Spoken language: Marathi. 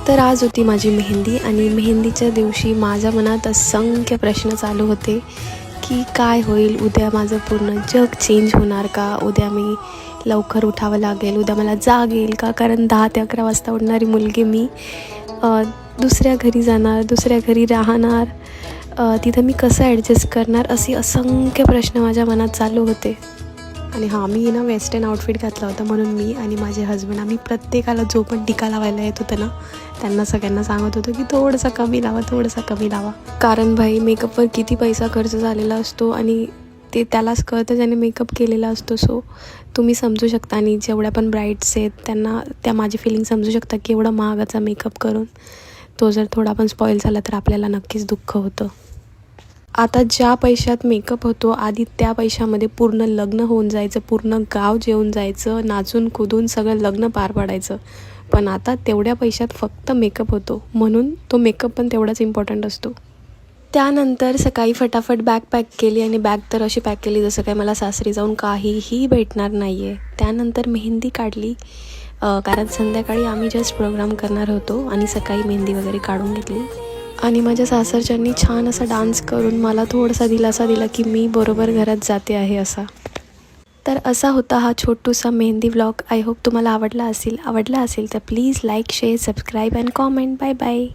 तर आज होती माझी मेहंदी आणि मेहंदीच्या दिवशी माझ्या मनात असंख्य प्रश्न चालू होते की काय होईल, उद्या माझं पूर्ण जग चेंज होणार का, उद्या मी लवकर उठावं लागेल, उद्या मला जाग येईल का, कारण 10 ते 11 वाजता उठणारी मुलगी मी दुसऱ्या घरी जाणार, दुसऱ्या घरी राहणार, तिथं मी कसं ॲडजस्ट करणार, असे असंख्य प्रश्न माझ्या मनात चालू होते. आणि मी ना वेस्टर्न आउटफिट घातला होता, म्हणून मी आणि माझे हजबंड आम्ही प्रत्येकाला जो पण टिका लावायला येत होतं ना त्यांना सगळ्यांना सांगत होतो की थोडंसं कमी लावा, थोडंसं कमी लावा. कारण भाई मेकअपवर किती पैसा खर्च झालेला असतो आणि ते त्यालाच कळतं ज्याने मेकअप केलेला असतो. सो तुम्ही समजू शकता आणि जेवढ्या पण ब्राईड्स आहेत त्यांना त्या माझी फिलिंग समजू शकता की एवढा महागाचा मेकअप करून तो जर थोडा पण स्पॉईल झाला तर आपल्याला नक्कीच दुःख होतं. आता ज्या पैशात मेकअप होतो आधी त्या पैशामध्ये पूर्ण लग्न होऊन जायचं, पूर्ण गाव जेवून जायचं, नाचून कुदून सगळं लग्न पार पाडायचं. पण आता तेवढ्या पैशात फक्त मेकअप होतो, म्हणून तो मेकअप पण तेवढाच इम्पॉर्टंट असतो. त्यानंतर सकाळी फटाफट बॅग पॅक केली आणि बॅग तर अशी पॅक केली जसं काय मला सासरी जाऊन काहीही भेटणार नाही आहे. त्यानंतर मेहंदी काढली, कारण संध्याकाळी आम्ही जस्ट प्रोग्राम करणार होतो आणि सकाळी मेहंदी वगैरे काढून घेतली. आणि माझ्या सासरच्यांनी छान असा डान्स करून मला थोडासा दिलासा दिला की मी बरोबर घरात जाते आहे असा. तर असा होता हा छोटूसा मेहंदी व्लॉग. आय होप तुम्हाला आवडला असेल तर please like, share, subscribe and comment. Bye bye.